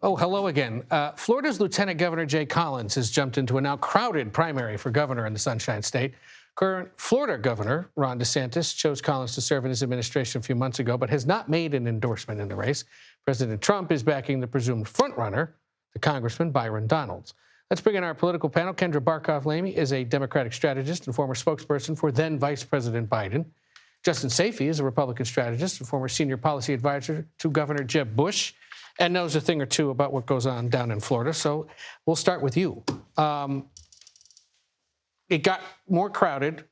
Oh, hello again. Florida's Lieutenant Governor Jay Collins has jumped into a now crowded primary for governor in the Sunshine State. Current Florida Governor Ron DeSantis chose Collins to serve in his administration a few months ago, but has not made an endorsement in the race. President Trump is backing the presumed frontrunner, the Congressman Byron Donalds. Let's bring in our political panel. Kendra Barkoff Lamy is a Democratic strategist and former spokesperson for then Vice President Biden. Justin Sayfie is a Republican strategist and former senior policy advisor to Governor Jeb Bush, and knows a thing or two about what goes on down in Florida. So we'll start with you. It got more crowded,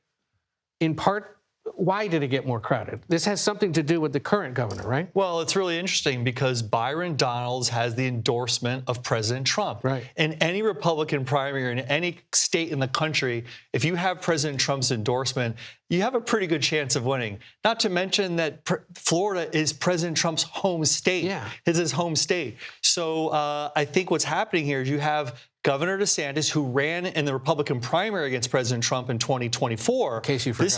in part. Why did it get more crowded? This has something to do with the current governor, right? Well, it's really interesting because Byron Donalds has the endorsement of President Trump. Right. In any Republican primary in any state in the country, if you have President Trump's endorsement, you have a pretty good chance of winning. Not to mention that Florida is President Trump's home state. Yeah. It's his home state. So I think what's happening here is you have Governor DeSantis, who ran in the Republican primary against President Trump in 2024. In case you forgot.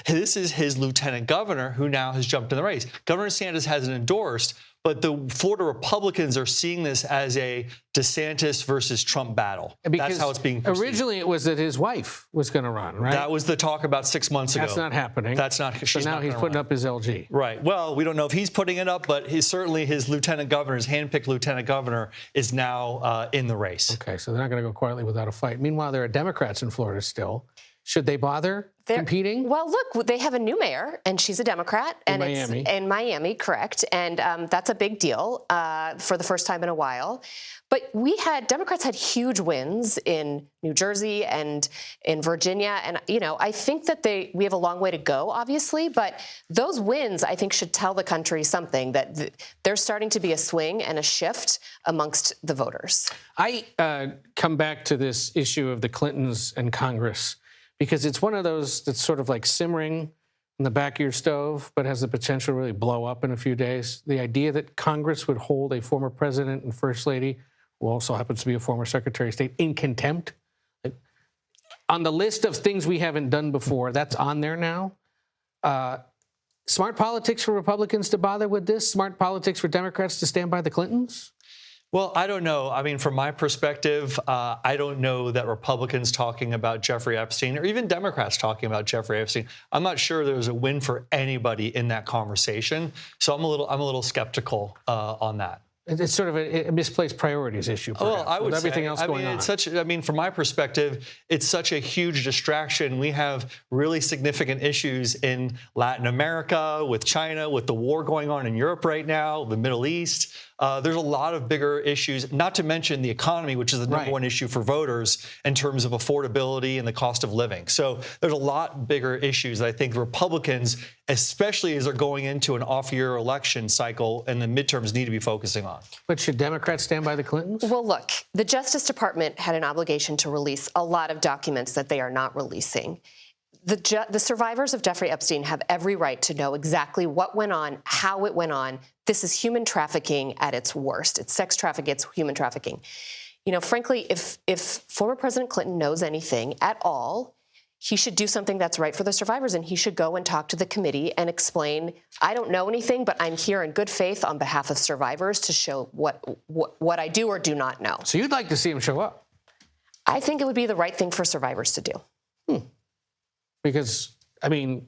This is his lieutenant governor who now has jumped in the race. Governor DeSantis hasn't endorsed, but the Florida Republicans are seeing this as a DeSantis versus Trump battle. Because that's how it's being perceived. Originally, it was that his wife was going to run, right? That was the talk about 6 months ago. That's not happening. That's not. So now he's putting up his LG. Right. Well, we don't know if he's putting it up, but certainly his lieutenant governor, his handpicked lieutenant governor, is now in the race. Okay, so they're not going to go quietly without a fight. Meanwhile, there are Democrats in Florida still. Should they bother competing? Well, look, they have a new mayor, and she's a Democrat. And Miami. It's in Miami, correct. And that's a big deal for the first time in a while. But Democrats had huge wins in New Jersey and in Virginia. And, I think that we have a long way to go, obviously. But those wins, I think, should tell the country something, that there's starting to be a swing and a shift amongst the voters. I come back to this issue of the Clintons and Congress, because it's one of those that's sort of like simmering in the back of your stove, but has the potential to really blow up in a few days. The idea that Congress would hold a former president and first lady, who also happens to be a former secretary of state, in contempt. On the list of things we haven't done before, that's on there now. Smart politics for Republicans to bother with this? Smart politics for Democrats to stand by the Clintons? Well, I don't know. I mean, from my perspective, I don't know that Republicans talking about Jeffrey Epstein or even Democrats talking about Jeffrey Epstein, I'm not sure there's a win for anybody in that conversation. So I'm a little skeptical on that. It's sort of a misplaced priorities issue, perhaps, well, I would with everything else going on. From my perspective, it's such a huge distraction. We have really significant issues in Latin America, with China, with the war going on in Europe right now, the Middle East. There's a lot of bigger issues, not to mention the economy, which is the number one issue for voters in terms of affordability and the cost of living. So there's a lot bigger issues that I think Republicans, especially as they're going into an off-year election cycle and the midterms, need to be focusing on. But should Democrats stand by the Clintons? Well, look, the Justice Department had an obligation to release a lot of documents that they are not releasing. The survivors of Jeffrey Epstein have every right to know exactly what went on, how it went on. This is human trafficking at its worst. It's sex trafficking, it's human trafficking. Frankly, if former President Clinton knows anything at all, he should do something that's right for the survivors, and he should go and talk to the committee and explain, I don't know anything, but I'm here in good faith on behalf of survivors to show what I do or do not know. So you'd like to see him show up? I think it would be the right thing for survivors to do. Because many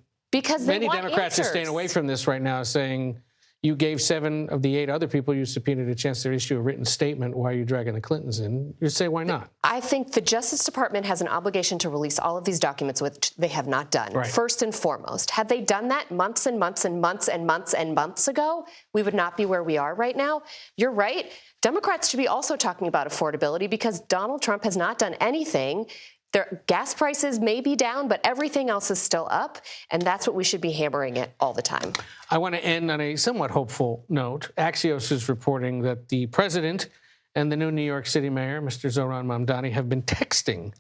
Democrats are staying away from this right now, saying you gave 7 of the 8 other people you subpoenaed a chance to issue a written statement. Why are you dragging the Clintons in? You'd say, why not? I think the Justice Department has an obligation to release all of these documents, which they have not done. Right. First and foremost, had they done that months and months and months and months and months ago, we would not be where we are right now. You're right. Democrats should be also talking about affordability, because Donald Trump has not done anything. Their gas prices may be down, but everything else is still up, and that's what we should be hammering it all the time. I want to end on a somewhat hopeful note. Axios is reporting that the president and the new New York City mayor, Mr. Zohran Mamdani, have been texting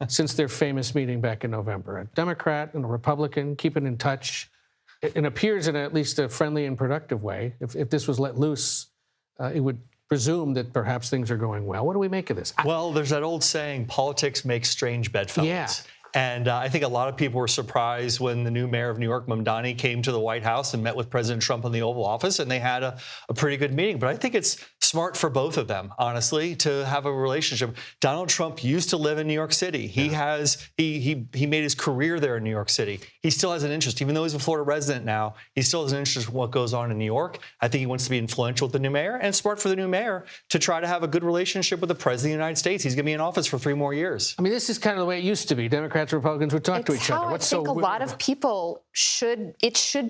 since their famous meeting back in November. A Democrat and a Republican keeping in touch. It appears in at least a friendly and productive way. If this was let loose, it would presume that perhaps things are going well. What do we make of this? Well, there's that old saying, politics makes strange bedfellows. Yeah. And I think a lot of people were surprised when the new mayor of New York, Mamdani, came to the White House and met with President Trump in the Oval Office, and they had a pretty good meeting. But I think it's smart for both of them, honestly, to have a relationship. Donald Trump used to live in New York City. He made his career there in New York City. He still has an interest, even though he's a Florida resident now. He still has an interest in what goes on in New York. I think he wants to be influential with the new mayor, and it's smart for the new mayor to try to have a good relationship with the president of the United States. He's going to be in office for 3 more years. I mean, this is kind of the way it used to be. Democrats and Republicans would talk to each other. I think a lot of people should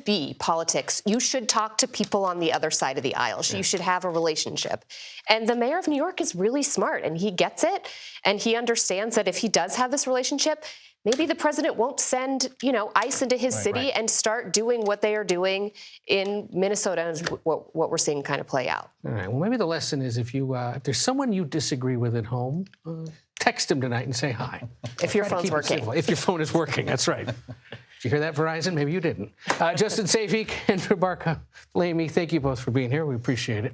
be politics. You should talk to people on the other side of the aisle. You should have a relationship. And the mayor of New York is really smart, and he gets it, and he understands that if he does have this relationship, maybe the president won't send, ICE into his city and start doing what they are doing in Minnesota, and what we're seeing kind of play out. All right. Well, maybe the lesson is if there's someone you disagree with at home, text him tonight and say hi. If your phone's working. If your phone is working, that's right. Did you hear that, Verizon? Maybe you didn't. Justin Sayfie, Kendra, Barkoff, Lamy, thank you both for being here. We appreciate it.